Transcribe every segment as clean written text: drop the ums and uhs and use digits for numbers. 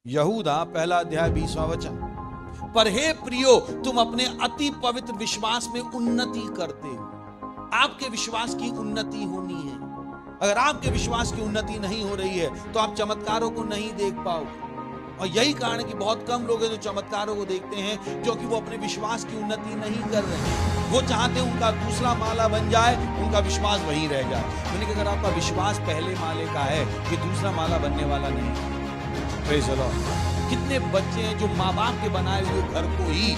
यहूदा पहला अध्याय 20वां वचन। पर हे प्रियो, तुम अपने अति पवित्र विश्वास में उन्नति करते हो। आपके विश्वास की उन्नति होनी है। अगर आपके विश्वास की उन्नति नहीं हो रही है तो आप चमत्कारों को नहीं देख पाओगे। और यही कारण है कि बहुत कम लोग हैं जो चमत्कारों को देखते हैं, क्योंकि वो अपने विश्वास की उन्नति नहीं कर रहे हैं। वो चाहते हैं उनका दूसरा माला बन जाए, उनका विश्वास वहीं रह जाए। मैंने कहा अगर आपका विश्वास पहले माले का है कि दूसरा माला बनने वाला नहीं। Praise the Lord. कितने बच्चे हैं जो माँ बाप के बनाए हुए घर को ही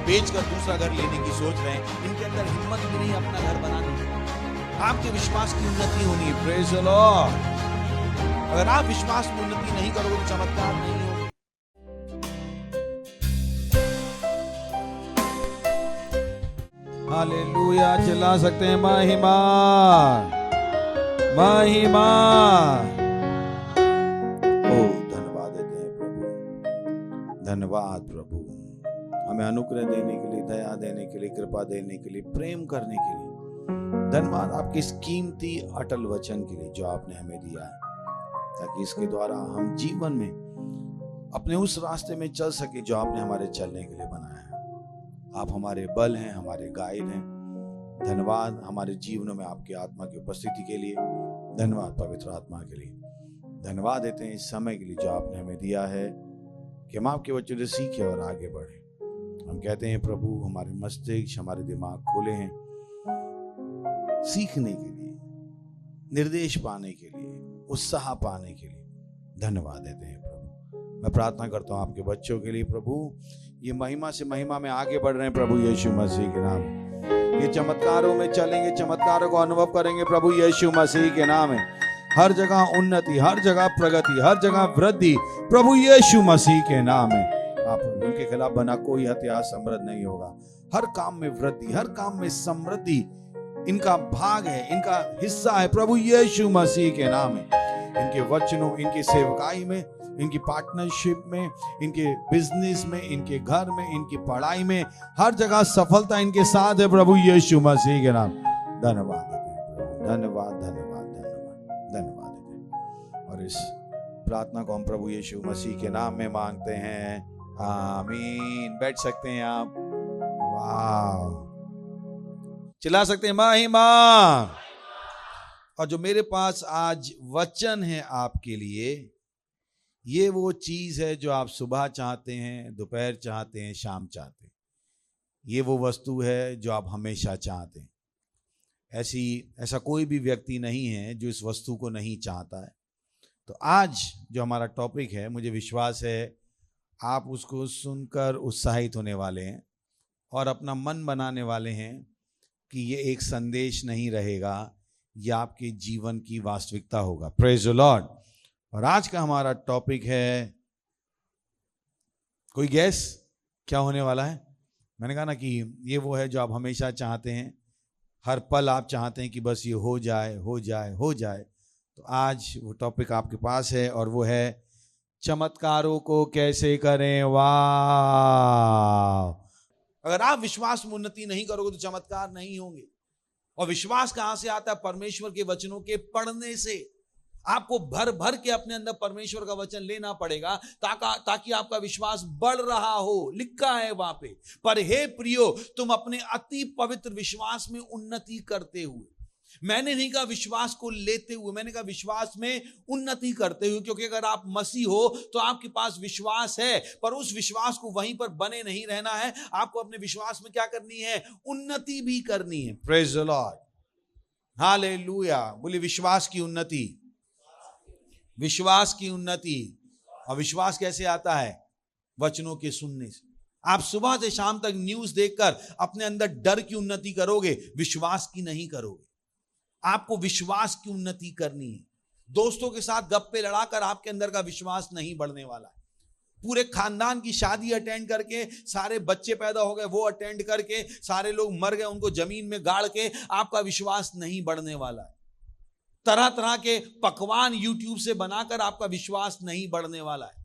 बेचकर दूसरा घर लेने की सोच रहे हैं। इनके अंदर हिम्मत भी नहीं अपना घर बनाने की। आपके विश्वास की उन्नति होनी है। Praise the Lord. अगर आप विश्वास में उन्नति नहीं करोगे तो चमत्कार नहीं होगा। हालेलुया। चिल्ला सकते हैं महिमा महिमा। धन्यवाद प्रभु, हमें अनुग्रह देने के लिए, दया देने के लिए, कृपा देने के लिए, प्रेम करने के लिए धन्यवाद। आपके इस कीमती अटल वचन के लिए जो आपने हमें दिया है, ताकि इसके द्वारा हम जीवन में अपने उस रास्ते में चल सके जो आपने हमारे चलने के लिए बनाया है। आप हमारे बल हैं, हमारे गाइड हैं। धन्यवाद हमारे जीवनों में आपकी आत्मा की उपस्थिति के लिए। धन्यवाद पवित्र आत्मा के लिए। धन्यवाद देते हैं इस समय के लिए जो आपने हमें दिया है कि हम आपके बच्चों से सीखें और आगे बढ़े। हम कहते हैं प्रभु, हमारे मस्तिष्क, हमारे दिमाग खोले हैं सीखने के लिए, निर्देश पाने के लिए, उत्साह पाने के लिए। धन्यवाद देते हैं प्रभु। मैं प्रार्थना करता हूँ आपके बच्चों के लिए प्रभु, ये महिमा से महिमा में आगे बढ़ रहे हैं प्रभु यीशु मसीह के नाम में। ये चमत्कारों में चलेंगे, चमत्कारों को अनुभव करेंगे प्रभु यीशु मसीह के नाम में। हर जगह उन्नति, हर जगह प्रगति, हर जगह वृद्धि प्रभु यीशु मसीह के नाम है। आप उनके खिलाफ बना कोई हथियार समृद्ध नहीं होगा। हर काम में वृद्धि, हर काम में समृद्धि इनका भाग है, इनका हिस्सा है प्रभु यीशु मसीह के नाम है। इनके वचनों, इनकी सेवकाई में, इनकी पार्टनरशिप में, इनके बिजनेस में, इनके घर में, इनकी पढ़ाई में, हर जगह सफलता इनके साथ है प्रभु यीशु मसीह के नाम। धन्यवाद देते हैं, धन्यवाद धन्यवाद धन्यवाद धन्यवाद देते हैं। और इस प्रार्थना को हम प्रभु यीशु मसीह के नाम में मांगते हैं, आमीन। बैठ सकते हैं आप। वाह, चिल्ला सकते हैं महिमा। और जो मेरे पास आज वचन है आपके लिए, ये वो चीज है जो आप सुबह चाहते हैं, दोपहर चाहते हैं, शाम चाहते हैं। ये वो वस्तु है जो आप हमेशा चाहते हैं। ऐसा कोई भी व्यक्ति नहीं है जो इस वस्तु को नहीं चाहता है। तो आज जो हमारा टॉपिक है, मुझे विश्वास है आप उसको सुनकर उत्साहित होने वाले हैं और अपना मन बनाने वाले हैं कि ये एक संदेश नहीं रहेगा, ये आपके जीवन की वास्तविकता होगा। Praise the Lord. और आज का हमारा टॉपिक है, कोई गैस क्या होने वाला है? मैंने कहा ना कि ये वो है जो आप हमेशा चाहते हैं, हर पल आप चाहते हैं कि बस ये हो जाए हो जाए हो जाए। तो आज वो टॉपिक आपके पास है और वो है चमत्कारों को कैसे करें। वाह! अगर आप विश्वास में उन्नति नहीं करोगे तो चमत्कार नहीं होंगे। और विश्वास कहां से आता है? परमेश्वर के वचनों के पढ़ने से। आपको भर भर के अपने अंदर परमेश्वर का वचन लेना पड़ेगा ताकि आपका विश्वास बढ़ रहा हो। लिखा है वहां पे, पर हे प्रियो, तुम अपने अति पवित्र विश्वास में उन्नति करते हुए। मैंने नहीं कहा विश्वास को लेते हुए, मैंने कहा विश्वास में उन्नति करते हुए। क्योंकि अगर आप मसीह हो तो आपके पास विश्वास है, पर उस विश्वास को वहीं पर बने नहीं रहना है। आपको अपने विश्वास में क्या करनी है? उन्नति भी करनी है। Praise the Lord, hallelujah. बोलिए विश्वास की उन्नति, विश्वास की उन्नति। और विश्वास कैसे आता है? वचनों के सुनने से। आप सुबह से शाम तक न्यूज़ देखकर अपने अंदर डर की उन्नति करोगे, विश्वास की नहीं करोगे। आपको विश्वास की उन्नति करनी है। दोस्तों के साथ गप्पे लड़ाकर आपके अंदर का विश्वास नहीं बढ़ने वाला है। पूरे खानदान की शादी अटेंड करके, सारे बच्चे पैदा हो गए वो अटेंड करके, सारे लोग मर गए उनको जमीन में गाड़ के, आपका विश्वास नहीं बढ़ने वाला है। तरह तरह के पकवान यूट्यूब से बनाकर आपका विश्वास नहीं बढ़ने वाला है।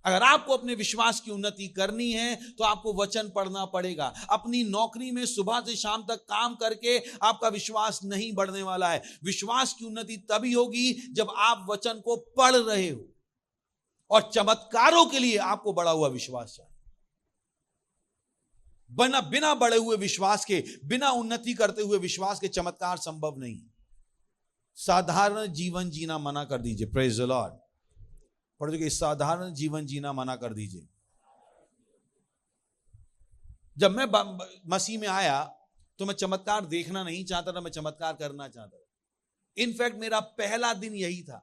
अगर आपको अपने विश्वास की उन्नति करनी है तो आपको वचन पढ़ना पड़ेगा। अपनी नौकरी में सुबह से शाम तक काम करके आपका विश्वास नहीं बढ़ने वाला है। विश्वास की उन्नति तभी होगी जब आप वचन को पढ़ रहे हो। और चमत्कारों के लिए आपको बढ़ा हुआ विश्वास चाहिए। बिना बढ़े हुए विश्वास के, बिना उन्नति करते हुए विश्वास के चमत्कार संभव नहीं। साधारण जीवन जीना मना कर दीजिए। Praise the Lord. पढ़ दीजिए, साधारण जीवन जीना मना कर दीजिए। जब मैं मसीह में आया तो मैं चमत्कार देखना नहीं चाहता था, मैं चमत्कार करना चाहता था। इनफैक्ट मेरा पहला दिन यही था।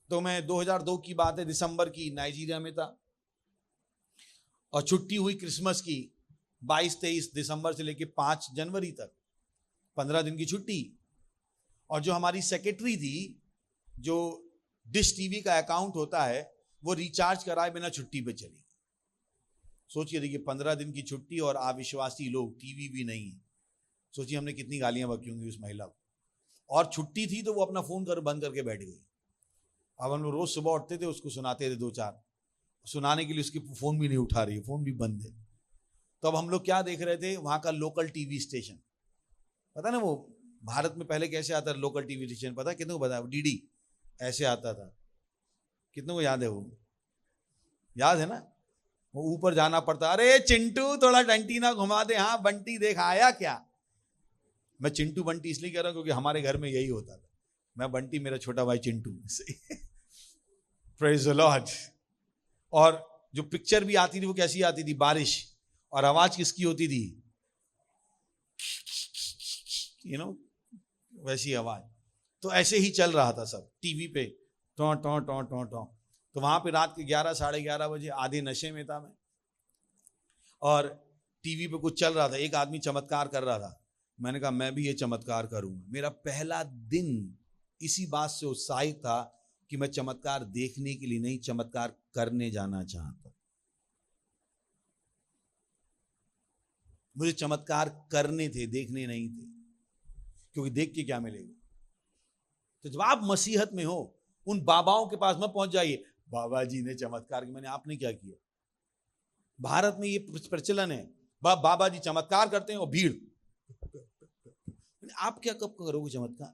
तो मैं 2002 की बात है, दिसंबर की, नाइजीरिया में था और छुट्टी हुई क्रिसमस की 22-23 दिसंबर से लेकर 5 जनवरी तक 15 दिन की छुट्टी। और जो हमारी सेक्रेटरी थी, जो डिश टीवी का अकाउंट होता है, वो रिचार्ज कराए बिना छुट्टी पे चली। सोचिए, देखिए 15 दिन की छुट्टी और अविश्वासी लोग, टीवी भी नहीं है। सोचिए हमने कितनी गालियां बकी होंगी उस महिला को। और छुट्टी थी तो वो अपना फोन बंद करके बैठ गई। अब हम लोग रोज सुबह उठते थे, उसको सुनाते थे 2-4, सुनाने के लिए उसकी फोन भी नहीं उठा रही है, फोन भी बंद है। तो अब हम लोग क्या देख रहे थे, वहां का लोकल टीवी स्टेशन, पता ना वो भारत में पहले कैसे आता है लोकल टीवी स्टेशन, पता है कितने को पता है? डीडी ऐसे आता था। कितने को याद है? वो याद है ना? वो ऊपर जाना पड़ता, अरे चिंटू थोड़ा एंटीना घुमा दे, हाँ बंटी देख आया क्या। मैं चिंटू बंटी इसलिए कह रहा हूं क्योंकि हमारे घर में यही होता था। मैं बंटी, मेरा छोटा भाई चिंटू। Praise the Lord. और जो पिक्चर भी आती थी वो कैसी आती थी? बारिश, और आवाज किसकी होती थी? वैसी आवाज। तो ऐसे ही चल रहा था सब टीवी पे, टॉ टॉ टॉ टॉ टॉ। तो वहां पे रात के 11 साढ़े 11 बजे, आधे नशे में था मैं, और टीवी पे कुछ चल रहा था, एक आदमी चमत्कार कर रहा था। मैंने कहा मैं भी ये चमत्कार करूंगा। मेरा पहला दिन इसी बात से उत्साहित था कि मैं चमत्कार देखने के लिए नहीं, चमत्कार करने जाना चाहता। मुझे चमत्कार करने थे, देखने नहीं थे, क्योंकि देख के क्या मिलेगा। तो जब आप मसीहत में हो, उन बाबाओं के पास मत पहुंच जाइए, बाबा जी ने चमत्कार किया। मैंने आपने क्या किया? भारत में ये प्रचलन है, बाबा जी चमत्कार करते हैं और भीड़। आप क्या कब करोगे चमत्कार?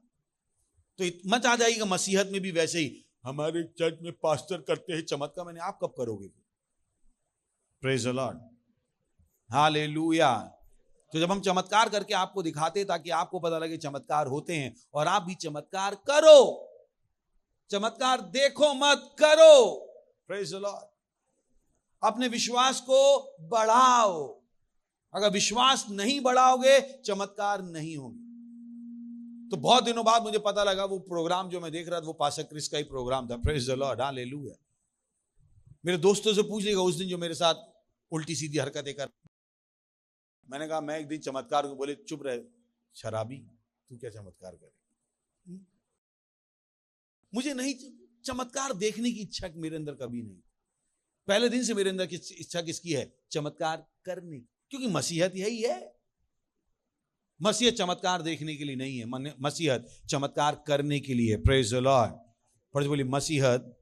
तो मत आ जाइएगा मसीहत में भी वैसे ही, हमारे चर्च में पास्टर करते हैं चमत्कार। मैंने आप कब करोगे? Praise the Lord, hallelujah. तो जब हम चमत्कार करके आपको दिखाते ताकि आपको पता लगे चमत्कार होते हैं, और आप भी चमत्कार करो। चमत्कार देखो मत करो। Praise the Lord. अपने विश्वास को बढ़ाओ। अगर विश्वास नहीं बढ़ाओगे चमत्कार नहीं होंगे। तो बहुत दिनों बाद मुझे पता लगा वो प्रोग्राम जो मैं देख रहा था वो पास्टर क्रिस का ही प्रोग्राम था। Praise the Lord, hallelujah. मेरे दोस्तों से पूछ लेगा उस दिन जो मेरे साथ उल्टी सीधी हरकतें कर। मैंने कहा मैं एक दिन चमत्कार को, बोले चुप रहे शराबी, तू क्या चमत्कार करे? मुझे नहीं, चमत्कार देखने की इच्छा मेरे अंदर कभी नहीं। पहले दिन से मेरे अंदर की इच्छा किसकी है? चमत्कार करने, क्योंकि मसीहत यही है। मसीहत चमत्कार देखने के लिए नहीं है, मसीहत चमत्कार करने के लिए। Praise the Lord. पढ़ बोलिए, मसीहत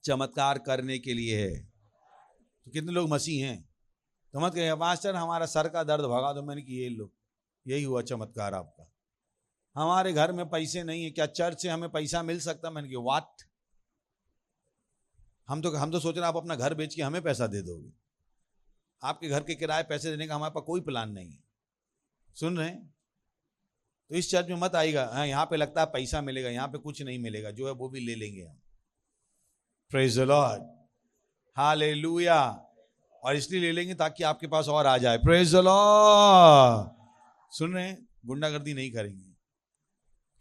चमत्कार करने के लिए है। तो कितने लोग मसीह हैं? तो मत कहिए मास्टर हमारा सर का दर्द भगा दो। मैंने कि ये लो, यही हुआ चमत्कार आपका। हमारे घर में पैसे नहीं है, क्या चर्च से हमें पैसा मिल सकता? मैंने कहा व्हाट? हम तो सोच रहे हैं आप अपना घर बेच के हमें पैसा दे दोगे। आपके घर के किराए पैसे देने का हमारे पास कोई प्लान नहीं है। सुन रहे हैं? तो इस चर्च में मत आइएगा, हाँ यहाँ पे लगता है पैसा मिलेगा, यहाँ पे कुछ नहीं मिलेगा, जो है वो भी ले लेंगे हम। Praise the Lord, hallelujah. और इसलिए ले लेंगे ताकि आपके पास और आ जाए। Praise the Lord. सुन रहे हैं? गुंडागर्दी नहीं करेंगे,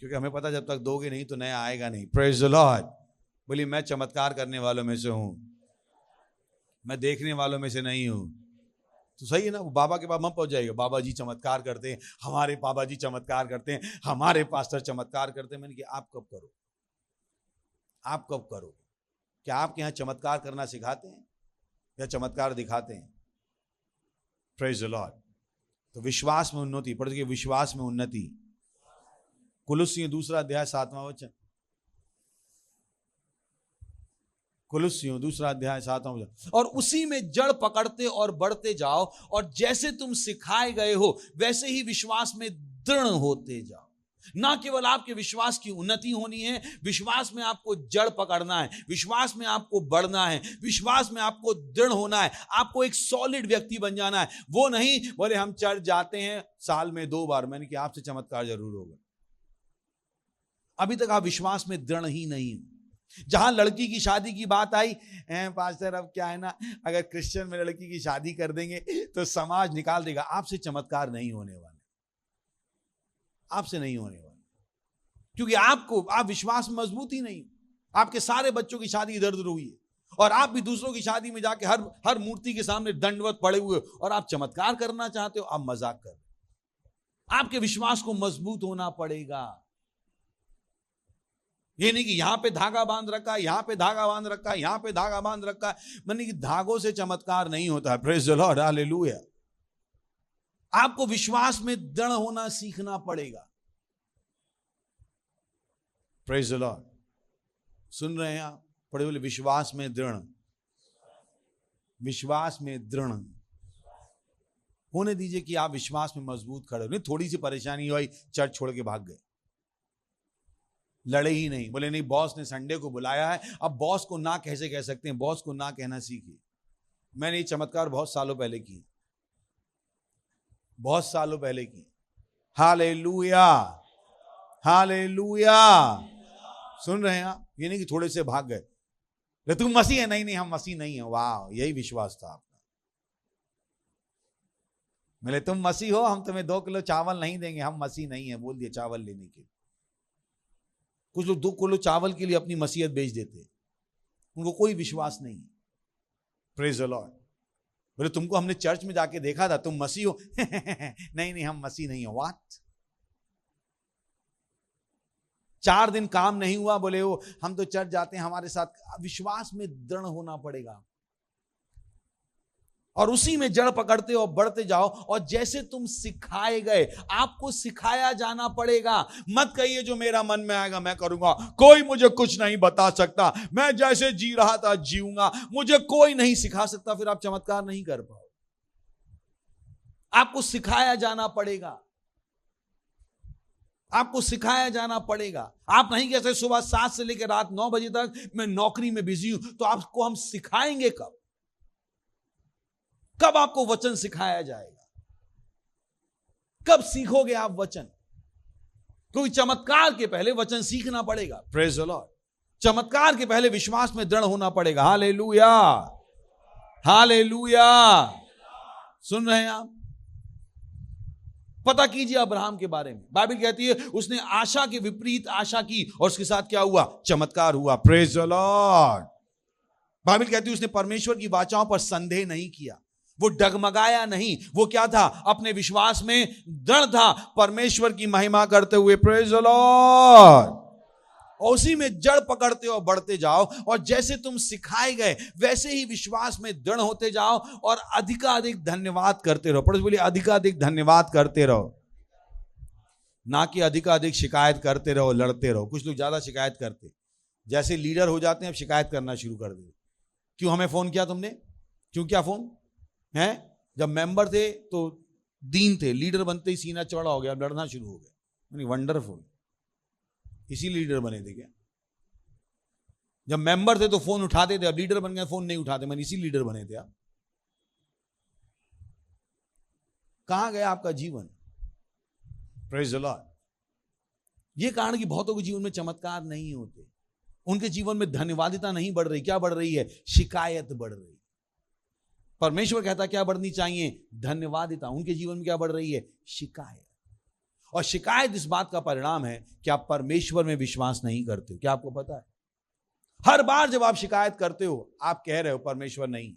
क्योंकि हमें पता जब तक दोगे नहीं तो नया आएगा नहीं। Praise the Lord. बोलिए मैं चमत्कार करने वालों में से हूं, मैं देखने वालों में से नहीं हूं। तो सही है ना? वो बाबा के पास मत पहुंच जाएगा, बाबा जी चमत्कार करते हैं, हमारे बाबा जी चमत्कार करते हैं, हमारे पास्टर चमत्कार करते हैं। मैंने कहा आप कब करो? आप कब करोगे? क्या आपके यहाँ चमत्कार करना सिखाते हैं या चमत्कार दिखाते हैं? Praise the Lord. तो विश्वास में उन्नति, पढ़ के विश्वास में उन्नति। कुलुस्सियों 2 अध्याय 7वां वचन। कुलुस्सियों 2 अध्याय 7वां वचन। और उसी में जड़ पकड़ते और बढ़ते जाओ, और जैसे तुम सिखाए गए हो वैसे ही विश्वास में दृढ़ होते जाओ। ना केवल आपके विश्वास की उन्नति होनी है, विश्वास में आपको जड़ पकड़ना है, विश्वास में आपको बढ़ना है, विश्वास में आपको दृढ़ होना है, आपको एक सॉलिड व्यक्ति बन जाना है। वो नहीं बोले हम चर्च जाते हैं साल में 2 बार, मैंने कि आपसे चमत्कार जरूर होगा। अभी तक आप विश्वास में दृढ़ ही नहीं। जहां लड़की की शादी की बात आई, पास्टर अब क्या है ना, अगर क्रिश्चियन में लड़की की शादी कर देंगे तो समाज निकाल देगा। आपसे चमत्कार नहीं होने वाले, आपसे नहीं होने वाले, क्योंकि आप विश्वास में मजबूत ही नहीं। आपके सारे बच्चों की शादी इधर उधर हुई है और आप भी दूसरों की शादी में जाके हर मूर्ति के सामने दंडवत पड़े हुए और आप चमत्कार करना चाहते हो, आप मजाक कर रहे हो। आपके विश्वास को मजबूत होना पड़ेगा। ये नहीं कि यहां पे धागा बांध रखा है, यहां पे धागा बांध रखा है, यहां पे धागा बांध रखा है, माने कि धागों से चमत्कार नहीं होता है। Praise the Lord, hallelujah. आपको विश्वास में दृढ़ होना सीखना पड़ेगा। प्रेज द लॉर्ड, सुन रहे हैं आप? पढ़े बोले विश्वास में दृढ़, विश्वास में दृढ़ होने दीजिए कि आप विश्वास में मजबूत खड़े हो। नहीं थोड़ी सी परेशानी हुई, चर्च छोड़ के भाग गए, लड़े ही नहीं। बोले नहीं बॉस ने संडे को बुलाया है, अब बॉस को ना कैसे कह सकते हैं, बॉस को ना कहना सीखिए। मैंने ये चमत्कार बहुत सालों पहले की, बहुत सालों पहले की। Hallelujah, hallelujah. सुन रहे हैं आप? ये नहीं कि थोड़े से भाग गए, तुम मसीह है, नहीं नहीं हम मसीह नहीं है। वाह, यही विश्वास था आपका। बोले तुम मसीह हो, हम तुम्हें 2 किलो चावल नहीं देंगे, हम मसीह नहीं है, बोल दिए चावल लेने के। कुछ लोग 2 किलो चावल के लिए अपनी मसीहत बेच देते, उनको कोई विश्वास नहीं। Praise the Lord. बोले तुमको हमने चर्च में जाके देखा था, तुम मसीह हो। नहीं नहीं हम मसीह नहीं हो। व्हाट? 4 दिन काम नहीं हुआ, बोले वो हम तो चर्च जाते हैं, हमारे साथ। विश्वास में दृढ़ होना पड़ेगा और उसी में जड़ पकड़ते हो, बढ़ते जाओ। और जैसे तुम सिखाए गए, आपको सिखाया जाना पड़ेगा। मत कहिए जो मेरा मन में आएगा मैं करूंगा, कोई मुझे कुछ नहीं बता सकता, मैं जैसे जी रहा था जीऊंगा, मुझे कोई नहीं सिखा सकता। फिर आप चमत्कार नहीं कर पाओ। आपको सिखाया जाना पड़ेगा, आपको सिखाया जाना पड़ेगा। आप नहीं कह सकते सुबह 7 से लेकर रात 9 बजे तक मैं नौकरी में बिजी हूं, तो आपको हम सिखाएंगे कब? कब आपको वचन सिखाया जाएगा? कब सीखोगे आप वचन? क्योंकि चमत्कार के पहले वचन सीखना पड़ेगा। Praise the Lord. चमत्कार के पहले विश्वास में दृढ़ होना पड़ेगा। Hallelujah, hallelujah. सुन रहे हैं आप? पता कीजिए अब्राहम के बारे में। बाइबल कहती है उसने आशा के विपरीत आशा की और उसके साथ क्या हुआ? चमत्कार हुआ। Praise the Lord. बाइबल कहती है उसने परमेश्वर की वाचाओं पर संदेह नहीं किया, वो डगमगाया नहीं। वो क्या था? अपने विश्वास में दृढ़ था, परमेश्वर की महिमा करते हुए। Praise the Lord. और उसी में जड़ पकड़ते हो, बढ़ते जाओ। और जैसे तुम सिखाए गए वैसे ही विश्वास में दृढ़ होते जाओ और अधिकाधिक धन्यवाद करते रहो। पढ़ो बोलिए अधिकाधिक धन्यवाद करते रहो, ना कि अधिकाधिक शिकायत करते रहो, लड़ते रहो। कुछ लोग ज्यादा शिकायत करते, जैसे लीडर हो जाते हैं अब शिकायत करना शुरू कर देते। क्यों हमें फोन किया तुमने? क्यों क्या फोन है? जब मेंबर थे तो दीन थे, लीडर बनते ही सीना चौड़ा हो गया, लड़ना शुरू हो गया। वंडरफुल, इसी लीडर बने थे क्या? जब मेंबर थे तो फोन उठाते थे, अब लीडर बन गए फोन नहीं उठाते, मैंने इसी लीडर बने थे आप। कहां गया आपका जीवन? Praise the Lord. ये कारण कि बहुतों के जीवन में चमत्कार नहीं होते, उनके जीवन में धन्यवादिता नहीं बढ़ रही। क्या बढ़ रही है? शिकायत बढ़ रही। परमेश्वर कहता क्या बढ़नी चाहिए? धन्यवादिता। उनके जीवन में क्या बढ़ रही है? शिकायत। और शिकायत इस बात का परिणाम है कि आप परमेश्वर में विश्वास नहीं करते हो। क्या आपको पता है? हर बार जब आप शिकायत करते हो आप कह रहे हो परमेश्वर नहीं।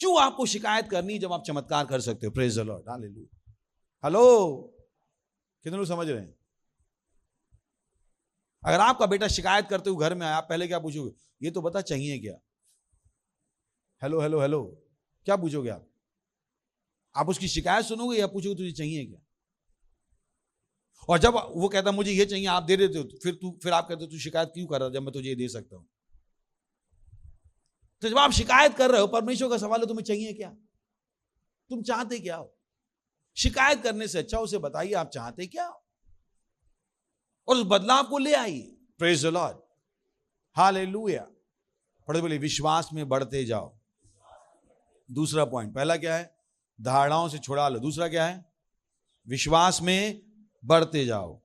क्यों आपको शिकायत करनी जब आप चमत्कार कर सकते हो? Praise the Lord, hallelujah. Hello, कितने लोग समझ रहे हैं? अगर आपका बेटा शिकायत करते हुए घर में आया, आप पहले क्या पूछोगे? ये तो बता चाहिए क्या? हेलो हेलो हेलो, क्या पूछोगे आप? आप उसकी शिकायत सुनोगे या पूछोगे तुझे चाहिए क्या? और जब वो कहता मुझे ये चाहिए, आप दे देते हो, तो फिर आप कहते हो तू शिकायत क्यों कर रहा है जब मैं तुझे ये दे सकता हूं? तो जब आप शिकायत कर रहे हो, परमेश्वर का सवाल है तुम्हें चाहिए क्या? तुम चाहते क्या हो? शिकायत करने से अच्छा उसे बताइए आप चाहते क्या हो। और उस बदलाव को ले आइए। Praise the Lord, hallelujah. पढ़े बोले विश्वास में बढ़ते जाओ। दूसरा पॉइंट, पहला क्या है? धारणाओं से छुड़ा लो। दूसरा क्या है? विश्वास में बढ़ते जाओ।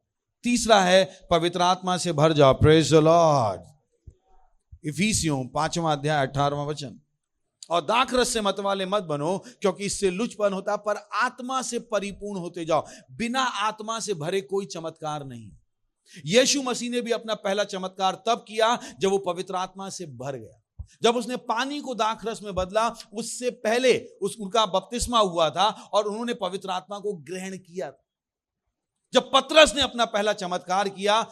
तीसरा है पवित्र आत्मा से भर जाओ। Praise the Lord. इफिसियों 5वां अध्याय 18वां वचन, और दाखरस से मतवाले मत बनो, क्योंकि इससे लुचपन होता, पर आत्मा से परिपूर्ण होते जाओ। बिना आत्मा से भरे कोई चमत्कार नहीं। यीशु मसीह ने भी अपना पहला चमत्कार तब किया जब वो पवित्र आत्मा से भर गया। जब उसने पानी को दाखरस में बदला, उससे पहले उनका बपतिस्मा हुआ था और उन्होंने पवित्र आत्मा को ग्रहण किया था। जब पतरस ने अपना पहला चमत्कार किया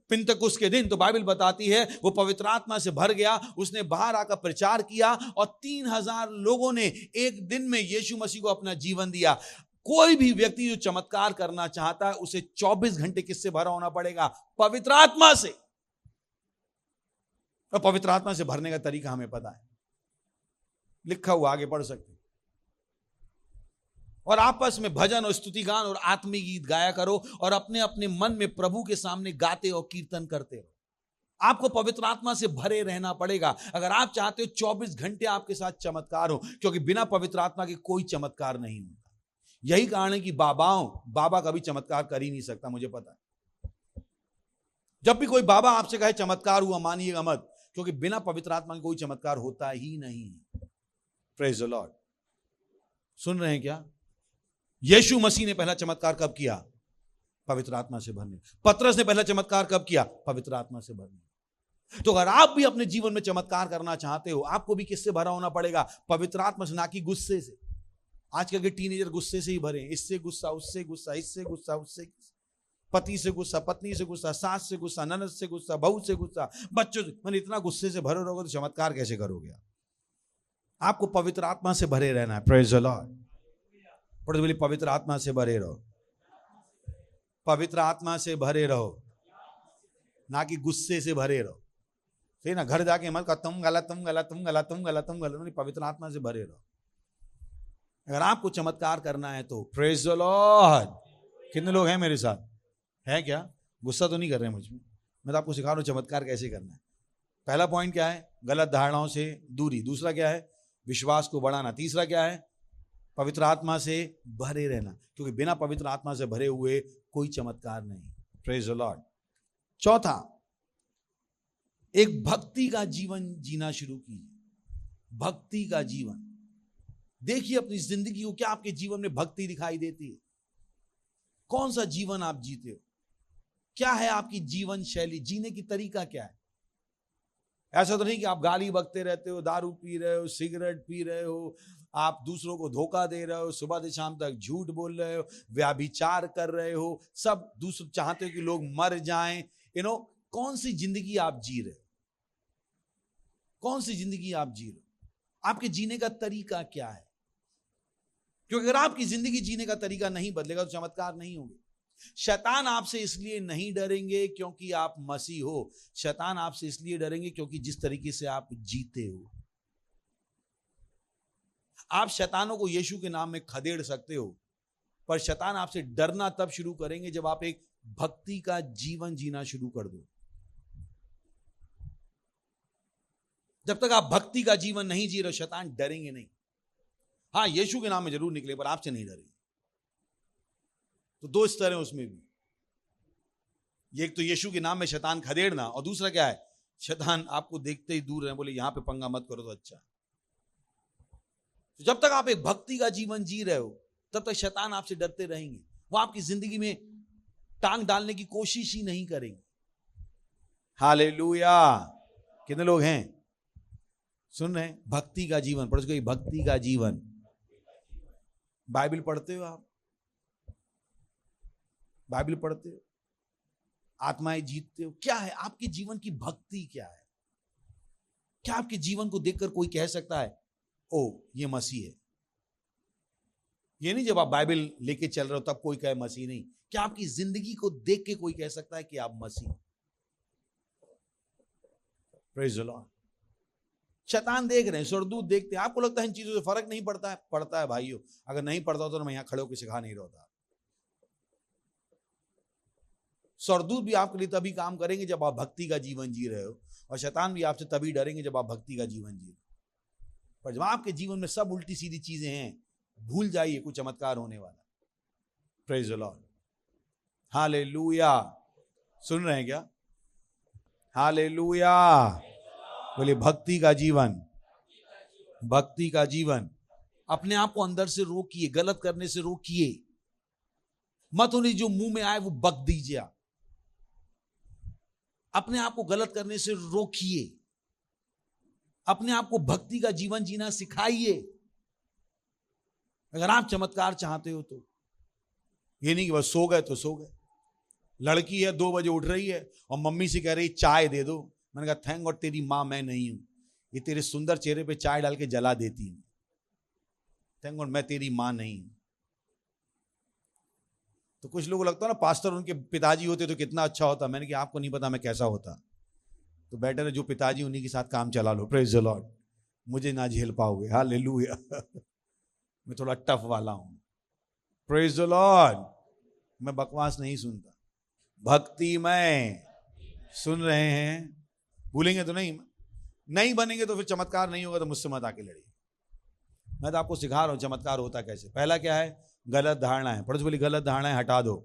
पिंतकुस्त के दिन, तो बाइबल बताती है वो पवित्र आत्मा से भर गया। उसने बाहर आकर प्रचार किया और 3000 लोगों ने एक दिन में यीशु मसीह को अपना जीवन दिया। कोई भी व्यक्ति जो चमत्कार करना चाहता है उसे 24 घंटे किससे भरा होना पड़ेगा? पवित्र आत्मा से। और पवित्र आत्मा से भरने का तरीका हमें पता है, लिखा हुआ, आगे पढ़ सकते। और आपस में भजन और स्तुति गान और आत्मिक गीत गाया करो और अपने अपने मन में प्रभु के सामने गाते और कीर्तन करते रहो। आपको पवित्र आत्मा से भरे रहना पड़ेगा अगर आप चाहते हो 24 घंटे आपके साथ चमत्कार हो, क्योंकि बिना पवित्र आत्मा के कोई चमत्कार नहीं होता। यही कारण है कि बाबा कभी चमत्कार कर ही नहीं सकता, मुझे पता है। जब भी कोई बाबा आपसे कहे चमत्कार हुआ, मानिएगा मत, क्योंकि बिना पवित्र आत्मा के कोई चमत्कार होता ही नहीं। Praise the Lord. सुन रहे हैं क्या? यीशु मसीह ने पहला चमत्कार कब किया? पवित्र आत्मा से भरने। पतरस ने पहला चमत्कार कब किया? पवित्र आत्मा से भरने। तो अगर आप भी अपने जीवन में चमत्कार करना चाहते हो, आपको भी किससे भरा होना पड़ेगा? पवित्र आत्मा से, ना कि गुस्से से। आजकल के टीनेजर गुस्से से ही भरे, इससे गुस्सा, उससे गुस्सा, इससे गुस्सा, उससे, पति से गुस्सा, पत्नी से गुस्सा, सास से गुस्सा, ननद से गुस्सा, बहू से गुस्सा, बच्चों से। मैंने इतना गुस्से से भरे रहोगे तो चमत्कार कैसे करोगे? आपको पवित्र आत्मा से भरे रहना है। Praise the Lord. पढ़ते बोलिए पवित्र आत्मा से भरे रहो। पवित्र आत्मा से भरे रहो, ना कि गुस्से से भरे रहो। सही ना? घर जाके मत कहो तुम गलत, तुम गलत, तुम गलत, तुम गलत, तुम गलत। पवित्र आत्मा से भरे रहो। अगर आपको चमत्कार करना है तो प्रेज द लॉर्ड। कितने लोग हैं मेरे साथ? है क्या? गुस्सा तो नहीं कर रहे हैं मुझ में? मैं तो आपको सिखा रहा हूं चमत्कार कैसे करना है। पहला पॉइंट क्या है? गलत धारणाओं से दूरी। दूसरा क्या है? विश्वास को बढ़ाना। तीसरा क्या है? पवित्र आत्मा से भरे रहना, क्योंकि बिना पवित्र आत्मा से भरे हुए कोई चमत्कार नहीं। Praise the Lord. चौथा, एक भक्ति का जीवन जीना शुरू कीजिए। भक्ति का जीवन। देखिए अपनी जिंदगी को, क्या आपके जीवन में भक्ति दिखाई देती है? कौन सा जीवन आप जीते हो? क्या है आपकी जीवन शैली? जीने की तरीका क्या है? ऐसा तो नहीं कि आप गाली बकते रहते हो, दारू पी रहे हो, सिगरेट पी रहे हो, आप दूसरों को धोखा दे रहे हो, सुबह से शाम तक झूठ बोल रहे हो, व्याभिचार कर रहे हो, सब दूसरे चाहते हो कि लोग मर जाएं। कौन सी जिंदगी आप जी रहे हो? कौन सी जिंदगी आप जी रहे हो? आपके जीने का तरीका क्या है? क्योंकि अगर आपकी जिंदगी जीने का तरीका नहीं बदलेगा तो चमत्कार नहीं होंगे। शैतान आपसे इसलिए नहीं डरेंगे क्योंकि आप मसीह हो। शैतान आपसे इसलिए डरेंगे क्योंकि जिस तरीके से आप जीते हो। आप शैतानों को यीशु के नाम में खदेड़ सकते हो, पर शैतान आपसे डरना तब शुरू करेंगे जब आप एक भक्ति का जीवन जीना शुरू कर दो। जब तक आप भक्ति का जीवन नहीं जी रहे, शैतान डरेंगे नहीं। हाँ, यीशु के नाम में जरूर निकले, पर आपसे नहीं डरेंगे। तो दो स्तर हैं उसमें भी। एक तो यीशु के नाम में शैतान खदेड़ना, और दूसरा क्या है? शैतान आपको देखते ही दूर रहे, बोले यहां पे पंगा मत करो तो अच्छा। तो जब तक आप एक भक्ति का जीवन जी रहे हो, तब तक शैतान आपसे डरते रहेंगे। वो आपकी जिंदगी में टांग डालने की कोशिश ही नहीं करेंगे। हालेलुया। कितने लोग हैं सुन रहे हैं? भक्ति का जीवन। पढ़ो इसको, भक्ति का जीवन। बाइबल पढ़ते हो आप? बाइबल पढ़ते हो? आत्माएं जीतते हो? क्या है आपके जीवन की भक्ति? क्या है? क्या आपके जीवन को देखकर कोई कह सकता है ओ ये मसीह है? ये नहीं जब आप बाइबल लेके चल रहे हो तब कोई कहे मसीह नहीं। क्या आपकी जिंदगी को देख के कोई कह सकता है कि आप मसीह? Praise the Lord. शैतान देख रहे हैं, स्वर्गदूत देखते हैं। आपको लगता है इन चीजों से फर्क नहीं पड़ता है? पड़ता है भाइयों। अगर नहीं पड़ता तो मैं यहां खड़े होकर सिखा नहीं रहा था। स्वर्गदूत भी आपके लिए तभी काम करेंगे जब आप भक्ति का जीवन जी रहे हो, और शैतान भी आपसे तभी डरेंगे जब आप भक्ति का जीवन जी रहे हो। पर जब आपके जीवन में सब उल्टी सीधी चीजें हैं, भूल जाइए कुछ चमत्कार होने वाला। Praise the Lord, hallelujah. सुन रहे हैं क्या? हालेलुया। बोलिए भक्ति का जीवन, भक्ति का जीवन। अपने आप को अंदर से रोकिए, गलत करने से रोकिए मत। उन्हें जो मुंह में आए वो बक दीजिए। अपने आप को गलत करने से रोकिए, अपने आप को भक्ति का जीवन जीना सिखाइए। अगर आप चमत्कार चाहते हो तो ये नहीं कि बस सो गए तो सो गए। लड़की है 2 बजे उठ रही है और मम्मी से कह रही चाय दे दो। मैंने कहा थैंक गॉड तेरी माँ मैं नहीं हूं, ये तेरे सुंदर चेहरे पे चाय डाल के जला देती हूं। थैंक गॉड मैं तेरी माँ नहीं हूं। तो कुछ लोगों को लगता है ना पास्टर उनके पिताजी होते तो कितना अच्छा होता। मैंने कहा आपको नहीं पता मैं कैसा होता, तो बेटर है जो पिताजी उन्हीं के साथ काम चला लो। प्रेज द लॉर्ड, मुझे ना झेल पाओगे। हालेलुया। मैं थोड़ा टफ वाला हूं। प्रेज द लॉर्ड, मैं बकवास नहीं सुनता। भक्ति में सुन रहे हैं, भूलेंगे तो नहीं बनेंगे तो फिर चमत्कार नहीं होगा। तो मुझसे मत आके लड़िए, मैं तो आपको सिखा रहा हूं चमत्कार होता कैसे। पहला क्या है? गलत धारणा है। पड़ोस बोली गलत धारणाएं हटा दो।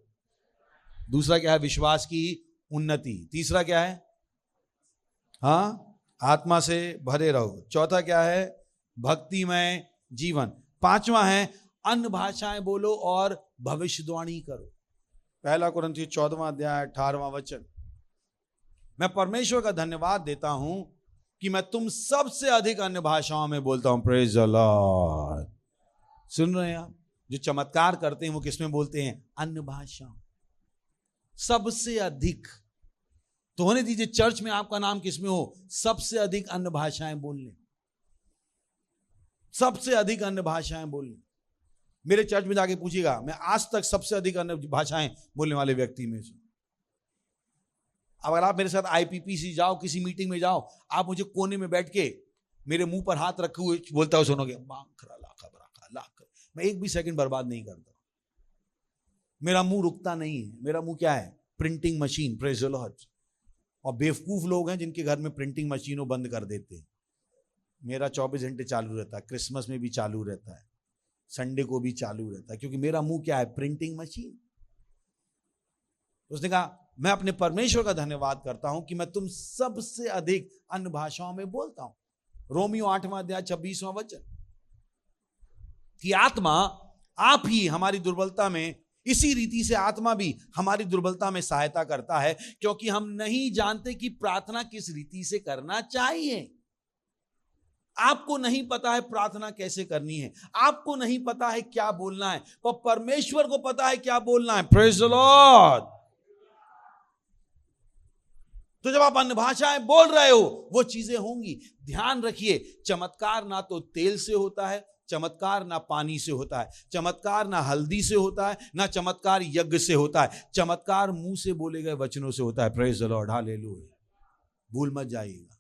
दूसरा क्या है? विश्वास की उन्नति। तीसरा क्या है? हाँ, आत्मा से भरे रहो। चौथा क्या है? भक्ति में जीवन। पांचवा है अन्य भाषाएं बोलो और भविष्यवाणी करो। 1 कुरिन्थियों 14वां अध्याय 18वां वचन। मैं परमेश्वर का धन्यवाद देता हूं कि मैं तुम सबसे अधिक अन्य भाषाओं में बोलता हूं। Praise the Lord. सुन रहे हैं आप? जो चमत्कार करते हैं वो किसमें बोलते हैं? अन्य भाषा। सबसे अधिक। तो होने दीजिए चर्च में आपका नाम किसमें हो? सबसे अधिक अन्य भाषाएं बोलने, सबसे अधिक अन्य भाषाएं बोलने। मेरे चर्च में जाके पूछिएगा, मैं आज तक सबसे अधिक अन्य भाषाएं बोलने वाले व्यक्ति में से। अगर आप मेरे साथ IPPC जाओ, किसी मीटिंग में जाओ, आप मुझे कोने में बैठ के मेरे मुंह पर हाथ रखे हुए बोलता हुआ सुनोगे, मैं एक भी सेकंड बर्बाद नहीं करता। मेरा मुंह रुकता नहीं है। मेरा मुंह क्या है? Printing machine. Praise the Lord. और बेवकूफ लोग हैं जिनके घर में प्रिंटिंग मशीनों बंद कर देते हैं। मेरा 24 घंटे चालू रहता है, क्रिसमस में भी चालू रहता है, संडे को भी चालू रहता है, क्योंकि मेरा मुंह क्या है? Printing machine. उसने कहा मैं अपने परमेश्वर का धन्यवाद करता हूं कि मैं तुम सबसे अधिक अन्य भाषाओं में बोलता हूं। रोमियो 8वां अध्याय 26वां वचन। कि आत्मा आप ही हमारी दुर्बलता में, इसी रीति से आत्मा भी हमारी दुर्बलता में सहायता करता है, क्योंकि हम नहीं जानते कि प्रार्थना किस रीति से करना चाहिए। आपको नहीं पता है प्रार्थना कैसे करनी है, आपको नहीं पता है क्या बोलना है, पर परमेश्वर को पता है क्या बोलना है। Praise the Lord. तो जब आप अन्य भाषाएं बोल रहे हो वो चीजें होंगी। ध्यान रखिए, चमत्कार ना तो तेल से होता है, चमत्कार ना पानी से होता है, चमत्कार ना हल्दी से होता है, ना चमत्कार यज्ञ से होता है। चमत्कार मुंह से बोले गए वचनों से होता है। Praise the Lord, hallelujah. भूल मत जाइएगा,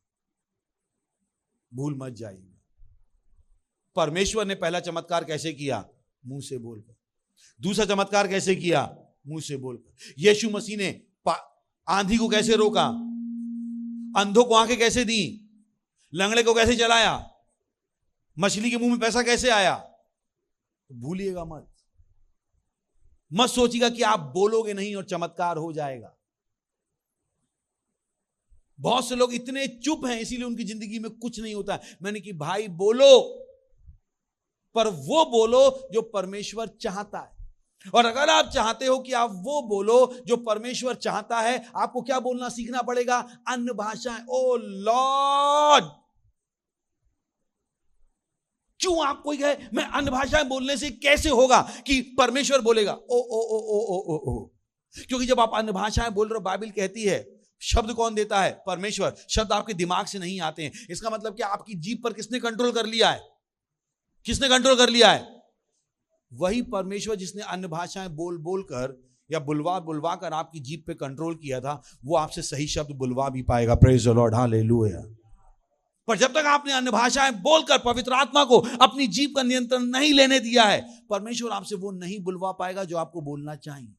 भूल मत जाइएगा। परमेश्वर ने पहला चमत्कार कैसे किया? मुंह से बोलकर। दूसरा चमत्कार कैसे किया? मुंह से बोलकर। यीशु मसीह ने आंधी को कैसे रोका? अंधों को आंखें कैसे दी? लंगड़े को कैसे चलाया? मछली के मुंह में पैसा कैसे आया? तो भूलिएगा मत। मत सोचिएगा कि आप बोलोगे नहीं और चमत्कार हो जाएगा। बहुत से लोग इतने चुप हैं इसीलिए उनकी जिंदगी में कुछ नहीं होता। मैंने कि भाई बोलो, पर वो बोलो जो परमेश्वर चाहता है। और अगर आप चाहते हो कि आप वो बोलो जो परमेश्वर चाहता है, आपको क्या बोलना सीखना पड़ेगा? अन्य भाषाएं। ओ लॉर्ड, क्यों आप कोई कहे मैं अन्य भाषाएं बोलने से कैसे होगा कि परमेश्वर बोलेगा? ओ ओ ओ ओ ओ ओ ओ। क्योंकि जब आप अन्य भाषाएं बोल रहे हो, बाइबल कहती है शब्द कौन देता है? परमेश्वर। शब्द आपके दिमाग से नहीं आते हैं। इसका मतलब कि आपकी जीभ पर किसने कंट्रोल कर लिया है? किसने कंट्रोल कर लिया है? वही परमेश्वर जिसने अन्य भाषाएं बोल बोल कर या बुलवा बुलवा कर आपकी जीभ पे कंट्रोल किया था, वो आपसे सही शब्द बुलवा भी पाएगा। Praise the Lord, hallelujah. पर जब तक आपने अन्य भाषाएं बोलकर पवित्र आत्मा को अपनी जीभ का नियंत्रण नहीं लेने दिया है, परमेश्वर आपसे वो नहीं बुलवा पाएगा जो आपको बोलना चाहिए।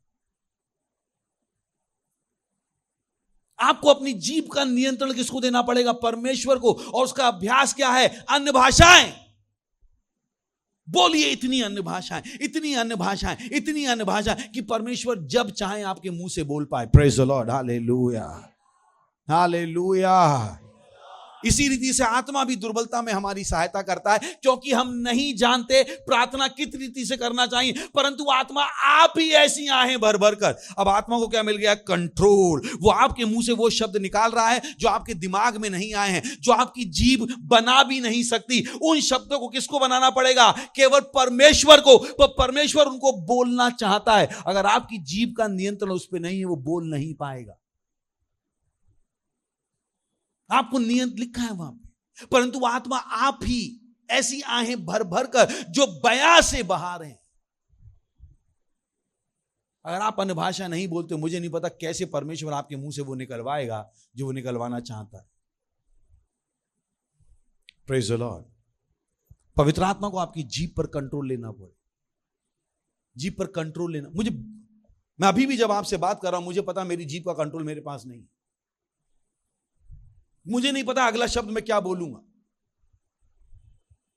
आपको अपनी जीभ का नियंत्रण किसको देना पड़ेगा? परमेश्वर को। और उसका अभ्यास क्या है? अन्य भाषाएं। बोलिए इतनी अन्य भाषाएं, इतनी अन्य भाषाएं, इतनी अन्य भाषाएं कि परमेश्वर जब चाहे आपके मुंह से बोल पाए। Praise the Lord, hallelujah, hallelujah. इसी रीति से आत्मा भी दुर्बलता में हमारी सहायता करता है, क्योंकि हम नहीं जानते प्रार्थना किस रीति से करना चाहिए, परंतु आत्मा आप ही ऐसी आहें भर भर कर। अब आत्मा को क्या मिल गया? कंट्रोल। वो आपके मुंह से वो शब्द निकाल रहा है जो आपके दिमाग में नहीं आए हैं, जो आपकी जीभ बना भी नहीं सकती। उन शब्दों को किसको बनाना पड़ेगा? केवल परमेश्वर को। तो परमेश्वर उनको बोलना चाहता है। अगर आपकी जीभ का नियंत्रण उस पर नहीं है, वो बोल नहीं पाएगा। आपको नियंत्रण लिखा है वहां पे, परंतु आत्मा आप ही ऐसी आहें भर भर कर जो बया से बहा रहे हैं। अगर आप अन्य भाषा नहीं बोलते, मुझे नहीं पता कैसे परमेश्वर आपके मुंह से वो निकलवाएगा जो वो निकलवाना चाहता है। Praise the Lord. पवित्र आत्मा को आपकी जीभ पर कंट्रोल लेना पड़े, जीभ पर कंट्रोल लेना। मैं अभी भी जब आपसे बात कर रहा हूं, मुझे पता मेरी जीभ का कंट्रोल मेरे पास नहीं। मुझे नहीं पता अगला शब्द मैं क्या बोलूंगा,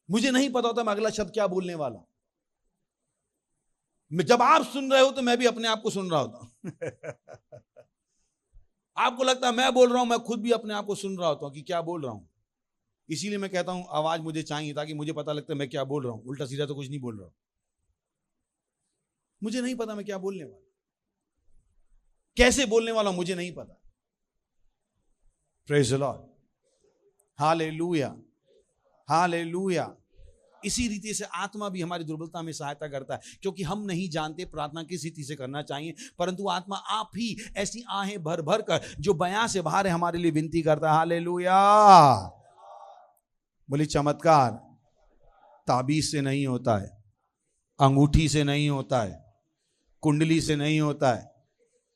मुझे नहीं पता होता मैं अगला शब्द क्या बोलने वाला। जब आप सुन रहे हो तो मैं भी अपने आप को सुन रहा होता आपको लगता है मैं बोल रहा हूं, मैं खुद भी अपने आप को सुन रहा होता हूं कि क्या बोल रहा हूं। इसीलिए मैं कहता हूं आवाज मुझे चाहिए, ताकि मुझे पता लगता है मैं क्या बोल रहा हूं। उल्टा सीधा तो कुछ नहीं बोल रहा हूं, मुझे नहीं पता मैं क्या बोलने वाला, कैसे बोलने वाला मुझे नहीं पता। Praise the Lord, hallelujah, hallelujah. इसी रीति से आत्मा भी हमारी दुर्बलता में सहायता करता है, क्योंकि हम नहीं जानते प्रार्थना किस रीति से करना चाहिए, परंतु आत्मा आप ही ऐसी आहें भर भर कर जो बयां से बाहर है हमारे लिए विनती करता है। हालेलुया। बोली चमत्कार ताबीज से नहीं होता है, अंगूठी से नहीं होता है, कुंडली से नहीं होता है,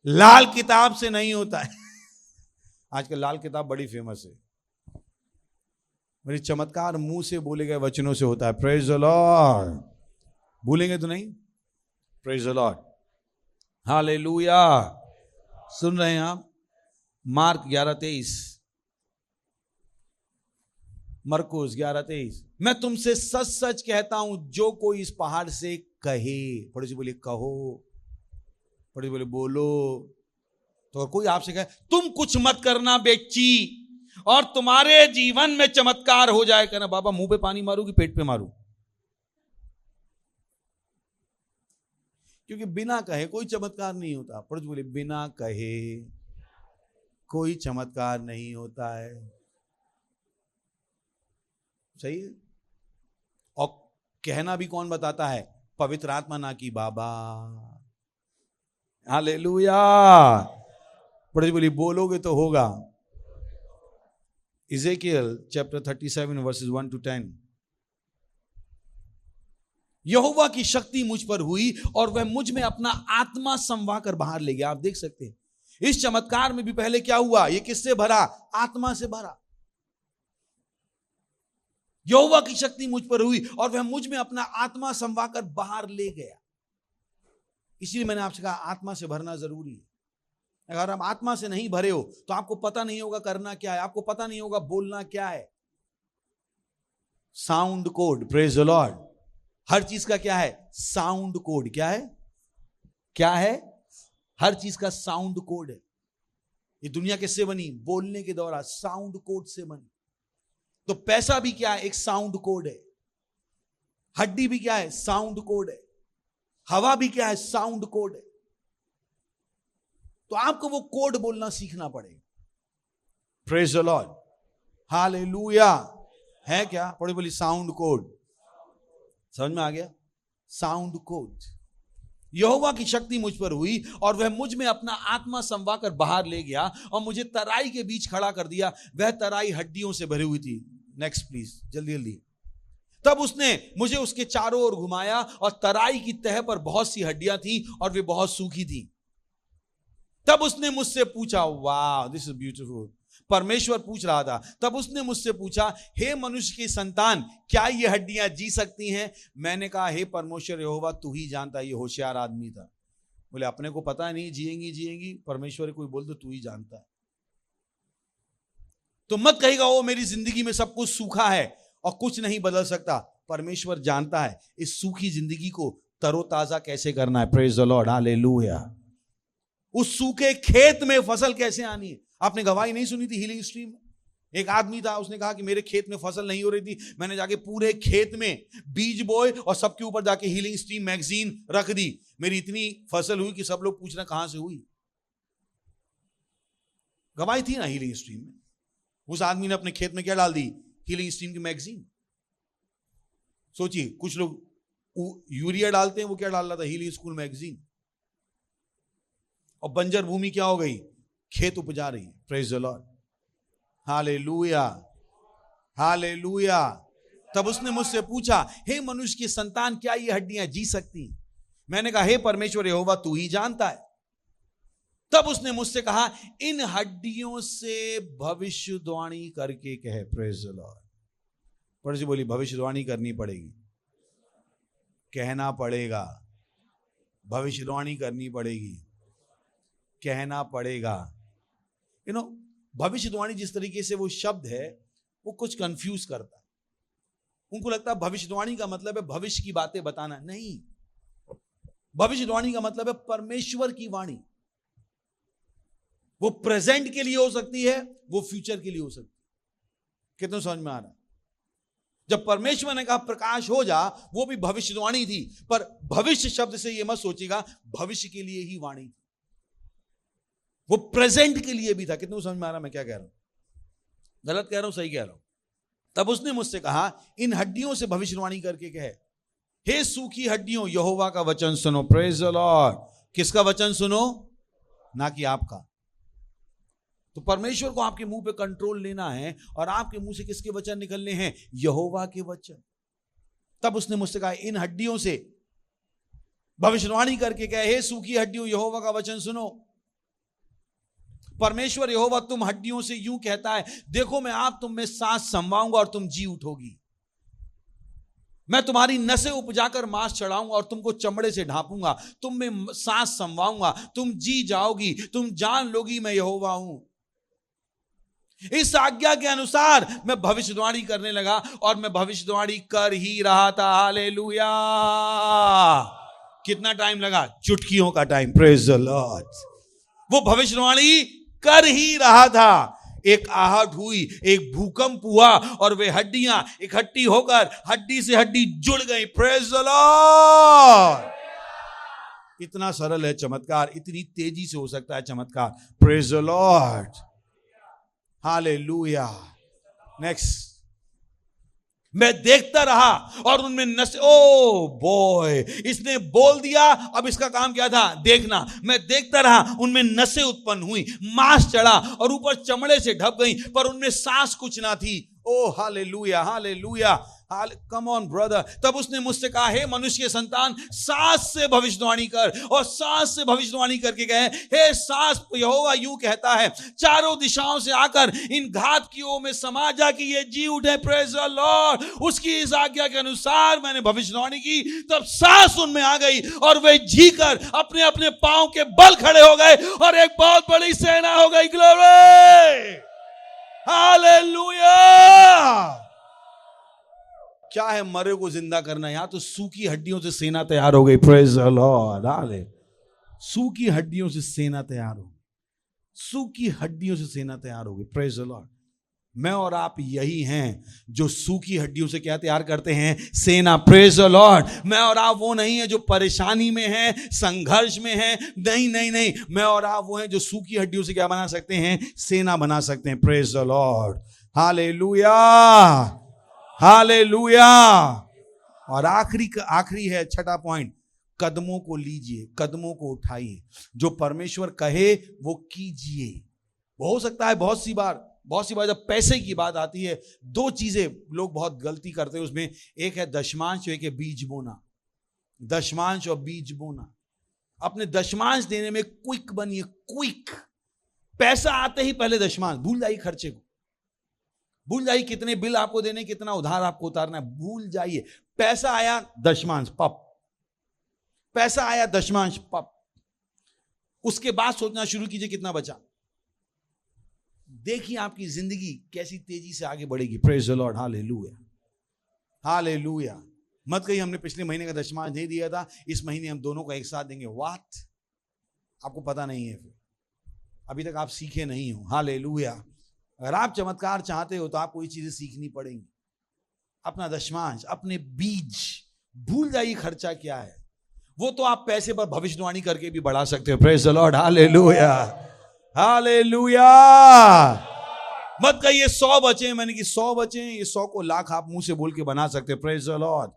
लाल किताब से नहीं होता है। आजकल लाल किताब बड़ी फेमस है। मेरी चमत्कार मुंह से बोले गए वचनों से होता है। Praise the Lord. भूलेंगे तो नहीं? Praise the Lord, hallelujah. सुन रहे हैं आप? मार्क 11:23, मरकुस 11:23। मैं तुमसे सच सच कहता हूं, जो कोई इस पहाड़ से कहे, थोड़ी सी बोलिए कहो, थोड़ी बोले बोलो। तो कोई आपसे कहे तुम कुछ मत करना बेची, और तुम्हारे जीवन में चमत्कार हो जाए, कहना बाबा मुंह पे पानी मारू कि पेट पे मारू? क्योंकि बिना कहे कोई चमत्कार नहीं होता। पर बोले बिना कहे कोई चमत्कार नहीं होता है। सही है? और कहना भी कौन बताता है? पवित्र आत्मा, ना कि बाबा। हालेलुया। पर बोली बोलोगे तो होगा। Ezekiel chapter 37 verses 1 to 10। यहोवा की शक्ति मुझ पर हुई और वह मुझ में अपना आत्मा समवा कर बाहर ले गया। आप देख सकते हैं इस चमत्कार में भी पहले क्या हुआ? ये किससे भरा? आत्मा से भरा। यहोवा की शक्ति मुझ पर हुई और वह मुझ में अपना आत्मा समवा कर बाहर ले गया। इसलिए मैंने आपसे कहा आत्मा से भरना जरूरी है। अगर आप आत्मा से नहीं भरे हो तो आपको पता नहीं होगा करना क्या है, आपको पता नहीं होगा बोलना क्या है। Sound code. Praise the Lord. हर चीज का क्या है? Sound code. क्या है? क्या है? हर चीज का साउंड कोड है। ये दुनिया किससे बनी? बोलने के दौरान साउंड कोड से बनी। तो पैसा भी क्या है? एक साउंड कोड है। हड्डी भी क्या है? साउंड कोड है। हवा भी क्या है? साउंड कोड है। तो आपको वो कोड बोलना सीखना पड़ेगा। Praise the Lord, hallelujah. है क्या? पढ़े बोली साउंड कोड। समझ में आ गया? Sound code. यहोवा की शक्ति मुझ पर हुई और वह मुझ में अपना आत्मा समवा कर बाहर ले गया और मुझे तराई के बीच खड़ा कर दिया। वह तराई हड्डियों से भरी हुई थी। नेक्स्ट प्लीज, जल्दी जल्दी। तब उसने मुझे उसके चारों ओर घुमाया और तराई की तह पर बहुत सी हड्डियां थी और वे बहुत सूखी थी। तब उसने मुझसे पूछा, वाह दिस इज ब्यूटीफुल। परमेश्वर पूछ रहा था। तब उसने मुझसे पूछा, हे मनुष्य की संतान, क्या ये हड्डियां जी सकती हैं? मैंने कहा, हे परमेश्वर यहोवा, तू ही जानता। ये होशियार आदमी था। बोले अपने को पता नहीं जिएंगी जिएंगी, परमेश्वर कोई बोल दो तू ही जानता है। तो मत कहेगा वो मेरी जिंदगी में सब कुछ सूखा है और कुछ नहीं बदल सकता। परमेश्वर जानता है इस सूखी जिंदगी को तरोताजा कैसे करना है। Praise the Lord, hallelujah. उस सूखे खेत में फसल कैसे आनी है। आपने गवाही नहीं सुनी थी हीलिंग स्ट्रीम में? एक आदमी था, उसने कहा कि मेरे खेत में फसल नहीं हो रही थी, मैंने जाके पूरे खेत में बीज बोए और सबके ऊपर जाके हीलिंग स्ट्रीम मैगजीन रख दी। मेरी इतनी फसल हुई कि सब लोग पूछ रहे कहां से हुई। गवाही थी ना हीलिंग स्ट्रीम में। उस आदमी ने अपने खेत में क्या डाल दी? हीलिंग स्ट्रीम की मैगजीन। सोचिए, कुछ लोग यूरिया डालते हैं, वो क्या डाल रहा था? Healing school magazine. और बंजर भूमि क्या हो गई? खेत उपजा रही है। Praise the Lord, hallelujah, hallelujah. तब उसने मुझसे पूछा, हे मनुष्य की संतान, क्या ये हड्डियां जी सकती हैं? मैंने कहा, हे परमेश्वर यहोवा, तू ही जानता है। तब उसने मुझसे कहा, इन हड्डियों से भविष्यवाणी करके कहे। Praise the Lord. पड़ोसी बोली, भविष्यवाणी करनी पड़ेगी, कहना पड़ेगा, भविष्यवाणी करनी पड़ेगी, कहना पड़ेगा। यू नो, भविष्यवाणी जिस तरीके से वो शब्द है वो कुछ कंफ्यूज करता है। उनको लगता है भविष्यवाणी का मतलब है भविष्य की बातें बताना। नहीं, भविष्यवाणी का मतलब है परमेश्वर की वाणी। वो प्रेजेंट के लिए हो सकती है, वो फ्यूचर के लिए हो सकती है। कितना समझ में आ रहा है? जब परमेश्वर ने कहा प्रकाश हो जा, वो भी भविष्यवाणी थी, पर भविष्य शब्द से ये मत सोचिएगा भविष्य के लिए ही वाणी थी, वो प्रेजेंट के लिए भी था। कितना समझ में आ रहा मैं क्या कह रहा हूं? गलत कह रहा हूं, सही कह रहा हूं? तब उसने मुझसे कहा, इन हड्डियों से भविष्यवाणी करके कहे, हे सूखी हड्डियों, यहोवा का वचन सुनो। Praise the Lord. किसका वचन सुनो? ना कि आपका। तो परमेश्वर को आपके मुंह पे कंट्रोल लेना है, और आपके मुंह से किसके वचन निकलने हैं? यहोवा के वचन। तब उसने मुझसे कहा, इन हड्डियों से भविष्यवाणी करके कहे, हे सूखी हड्डियों, यहोवा का वचन सुनो। परमेश्वर यहोवा तुम हड्डियों से यूं कहता है, देखो मैं आप तुम में सांस समवाऊंगा और तुम जी उठोगी। मैं तुम्हारी नसें उपजाकर मांस चढ़ाऊंगा और तुमको चमड़े से ढांपूंगा। तुम में सांस समवाऊंगा, तुम जी जाओगी, तुम जान लोगी मैं यहोवा हूं। इस आज्ञा के अनुसार मैं भविष्यवाणी करने लगा, और मैं भविष्यवाणी कर ही रहा था। हालेलुया। कितना टाइम लगा? चुटकियों का टाइम। Praise the Lord. वो भविष्यवाणी कर ही रहा था। एक आहट हुई, एक भूकंप हुआ, और वे हड्डियां इकट्ठी होकर हड्डी से हड्डी जुड़ गई। Praise the Lord. इतना सरल है चमत्कार, इतनी तेजी से हो सकता है चमत्कार। Praise the Lord, hallelujah. Next, मैं देखता रहा और उनमें नसें, ओ बॉय, इसने बोल दिया। अब इसका काम क्या था? देखना। मैं देखता रहा, उनमें नसें उत्पन्न हुई, मांस चढ़ा और ऊपर चमड़े से ढक गई, पर उनमें सांस कुछ ना थी। Oh hallelujah, hallelujah, come on brother. तब उसने मुझसे कहा, हे मनुष्य के संतान, सांस से भविष्यवाणी कर, और सांस से भविष्यवाणी करके कहे, हे सांस, यहोवा यूं कहता है, चारों दिशाओं से आकर इन घातकियों में समा जा कि ये जी उठे। Praise the Lord. उसकी इस आज्ञा के अनुसार मैंने भविष्यवाणी की, तब सांस उनमें आ गई और वे जी कर अपने अपने पांव के बल खड़े हो गए, और एक बहुत बड़ी सेना हो गई। Glory, hallelujah. क्या है मरे को जिंदा करना? यहां तो सूखी हड्डियों से सेना तैयार हो गई। प्रेज द लॉर्ड, हाले। सूखी हड्डियों से सेना तैयार हो गई, सूखी हड्डियों से सेना तैयार हो गई। Praise the Lord. मैं और आप यही हैं जो सूखी हड्डियों से क्या तैयार करते हैं? सेना। Praise the Lord. मैं और आप वो नहीं है जो परेशानी में है, संघर्ष में है। नहीं नहीं नहीं, मैं और आप वो हैं जो सूखी हड्डियों से क्या बना सकते हैं? सेना बना सकते हैं। Praise the Lord, hallelujah, hallelujah. और आखिरी है, छठा पॉइंट, कदमों को लीजिए, कदमों को उठाइए। जो परमेश्वर कहे वो कीजिए। हो सकता है बहुत सी बार जब पैसे की बात आती है, दो चीजें लोग बहुत गलती करते हैं उसमें। एक है दशमांश, एक है बीज बोना। दशमांश और बीज बोना। अपने दशमांश देने में क्विक बनिए, क्विक। पैसा आते ही पहले दशमांश, भूल जाइए खर्चे को, भूल जाइए कितने बिल आपको देने, कितना उधार आपको उतारना है, भूल जाइए। पैसा आया दशमांश पप, पैसा आया दशमांश पप। उसके बाद सोचना शुरू कीजिए कितना बचा। देखिए आपकी जिंदगी कैसी तेजी से आगे बढ़ेगी। Praise the Lord, hallelujah, hallelujah. मत कहिए हमने पिछले महीने का दशमांश नहीं दिया था, इस महीने हम दोनों को एक साथ देंगे। व्हाट? आपको पता नहीं है, फिर अभी तक आप सीखे नहीं हो। हालेलुया। अगर आप चमत्कार चाहते हो तो आपको ये चीजें सीखनी पड़ेंगी। अपना दशमांश, अपने बीज, भूल जाइए खर्चा क्या है, वो तो आप पैसे पर भविष्यवाणी करके भी बढ़ा सकते हो। Praise the Lord, hallelujah, hallelujah. मत कहिए 100 बचे, मैंने कि 100 बचे, ये 100 को लाख आप मुंह से बोल के बना सकते हो। Praise the Lord.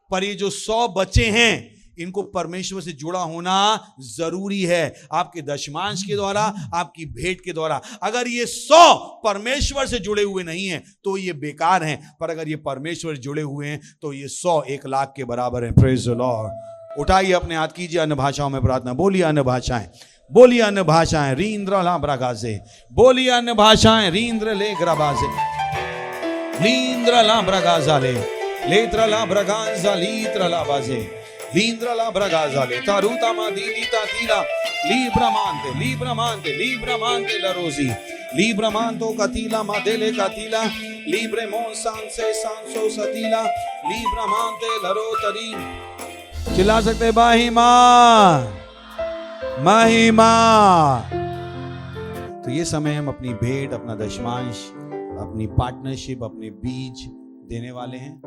पर ये जो 100 बचे हैं, इनको परमेश्वर से जुड़ा होना जरूरी है, आपके दशमांश के द्वारा, आपकी भेंट के द्वारा। अगर ये 100 परमेश्वर से जुड़े हुए नहीं हैं तो ये बेकार हैं, पर अगर ये परमेश्वर से जुड़े हुए हैं तो ये 100 1 लाख के बराबर है। Praise the Lord. उठाइए अपने हाथ, कीजिए अन्य भाषाओं में प्रार्थना, बोलिए अन्य भाषाएं, बोलिए अन्य भाषाएं। रींद्र ला ब्रगाजे, बोलिए अन्य भाषाएं। रींद्र ले ग्रबाजे, लींद्र ला ब्रगाजाले, लेत्र ला ब्रगाजा, लीत्र ला बाजे, लींद्र ला ब्रगाजाले, तारूता मा दीलीता तीला, लीब्रमांते, लीब्रमांते, लीब्रमांते लरोजी, लीब्रमांतो कतीला मा देले कतीला, लीब्रेमोन सांसे सांसो सतीला, लीब्रमांते लरो तरी। चिल्ला सकते महिमा, महिमा। तो ये समय हम अपनी भेंट, अपना दशमांश, अपनी पार्टनरशिप, अपने बीज देने वाले हैं।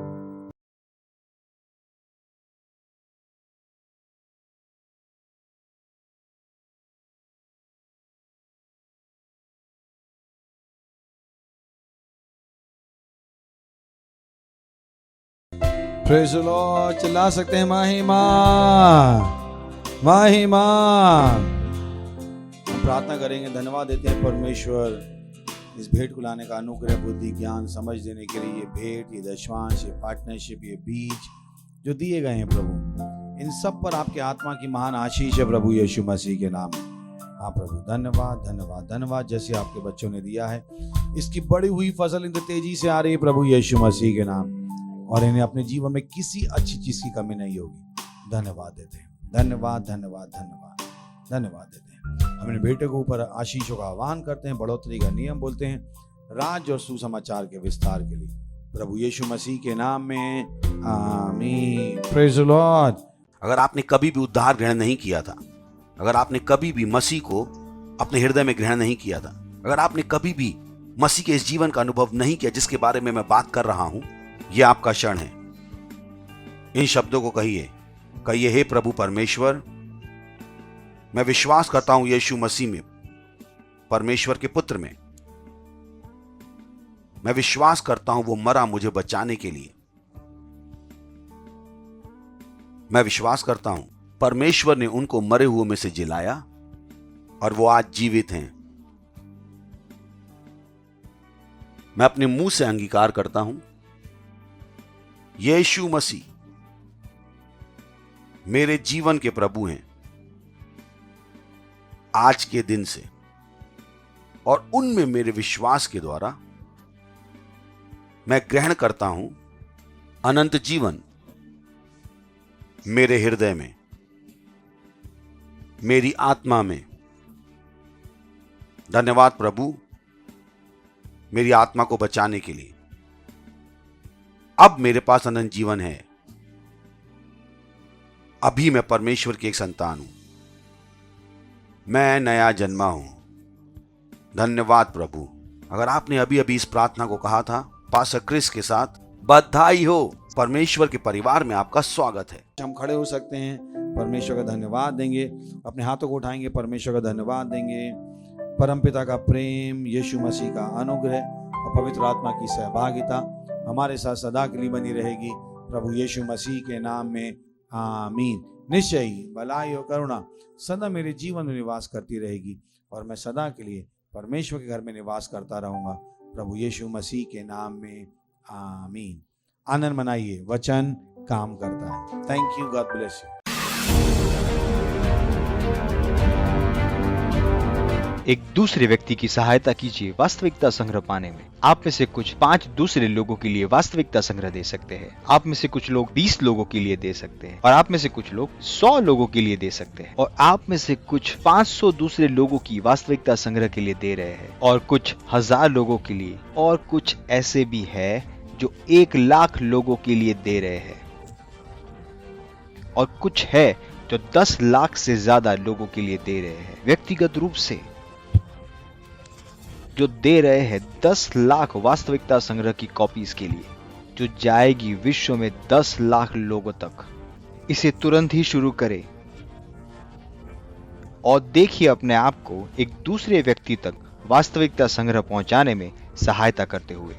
Praise the Lord. चिल्ला सकते हैं महिमा, महिमा। हम प्रार्थना करेंगे, धन्यवाद देते हैं परमेश्वर इस भेंट को लाने का अनुग्रह, बुद्धि, ज्ञान, समझ देने के लिए। ये भेंट, ये दशमांश, ये पार्टनरशिप, ये बीज जो दिए गए हैं प्रभु, इन सब पर आपके आत्मा की महान आशीष है प्रभु यीशु मसीह के नाम में। हाँ प्रभु, धन्यवाद, धन्यवाद, धन्यवाद। जैसे आपके बच्चों ने दिया है, इसकी बड़ी हुई फसल इनसे तेजी से आ रही है प्रभु यीशु मसीह के नाम, और इन्हें अपने जीवन में किसी अच्छी चीज की कमी नहीं होगी। धन्यवाद देते हैं, धन्यवाद, धन्यवाद, धन्यवाद, धन्यवाद देते हैं। हम इन बेटे को ऊपर आशीषों का आह्वान करते हैं, बढ़ोतरी का नियम बोलते हैं, राज्य और सुसमाचार के विस्तार के लिए प्रभु यीशु मसीह के नाम में, आमीन। Praise the Lord. अगर आपने कभी भी उद्धार ग्रहण नहीं किया था, अगर आपने कभी भी मसीह को अपने हृदय में ग्रहण नहीं किया था, अगर आपने कभी भी मसीह के इस जीवन का अनुभव नहीं किया जिसके बारे में मैं बात कर रहा हूं, यह आपका क्षण है। इन शब्दों को कहिए, कहिए, हे प्रभु परमेश्वर, मैं विश्वास करता हूं यीशु मसीह में, परमेश्वर के पुत्र में। मैं विश्वास करता हूं वो मरा मुझे बचाने के लिए। मैं विश्वास करता हूं परमेश्वर ने उनको मरे हुए में से जिलाया और वो आज जीवित हैं। मैं अपने मुंह से अंगीकार करता हूं यीशु मसीह मेरे जीवन के प्रभु हैं आज के दिन से, और उनमें मेरे विश्वास के द्वारा मैं ग्रहण करता हूं अनंत जीवन मेरे हृदय में, मेरी आत्मा में। धन्यवाद प्रभु मेरी आत्मा को बचाने के लिए। अब मेरे पास अनंत जीवन है। अभी मैं परमेश्वर की एक संतान हूं, मैं नया जन्मा हूं। धन्यवाद प्रभु। अगर आपने अभी अभी इस प्रार्थना को कहा था पास्टर क्रिस के साथ, बधाई हो, परमेश्वर के परिवार में आपका स्वागत है। हम खड़े हो सकते हैं, परमेश्वर का धन्यवाद देंगे, अपने हाथों को उठाएंगे, परमेश्वर का धन्यवाद देंगे। परमपिता का प्रेम, यीशु मसीह का अनुग्रह और पवित्र आत्मा की सहभागिता हमारे साथ सदा के लिए बनी रहेगी प्रभु यीशु मसीह के नाम में, आमीन। निश्चय ही भलाई और करुणा सदा मेरे जीवन में निवास करती रहेगी और मैं सदा के लिए परमेश्वर के घर में निवास करता रहूंगा प्रभु यीशु मसीह के नाम में, आमीन। आनंद मनाइए, वचन काम करता है। Thank you, God bless you. एक दूसरे व्यक्ति की सहायता कीजिए वास्तविकता संग्रह पाने में। आप में से कुछ 5 दूसरे लोगों के लिए वास्तविकता संग्रह दे सकते हैं। आप में से कुछ लोग 20 लोगों के लिए दे सकते हैं और आप में से कुछ लोग 100 लोगों के लिए दे सकते हैं और आप में से कुछ 500 दूसरे लोगों की वास्तविकता संग्रह के लिए दे रहे हैं और कुछ 1000 लोगों के लिए और कुछ ऐसे भी है जो 1 लाख लोगों के लिए दे रहे हैं और कुछ है जो 10 लाख से ज्यादा लोगों के लिए दे रहे हैं। व्यक्तिगत रूप से जो दे रहे हैं 10 लाख वास्तविकता संग्रह की कॉपीज के लिए, जो जाएगी विश्व में 10 लाख लोगों तक। इसे तुरंत ही शुरू करें और देखिए अपने आप को एक दूसरे व्यक्ति तक वास्तविकता संग्रह पहुंचाने में सहायता करते हुए।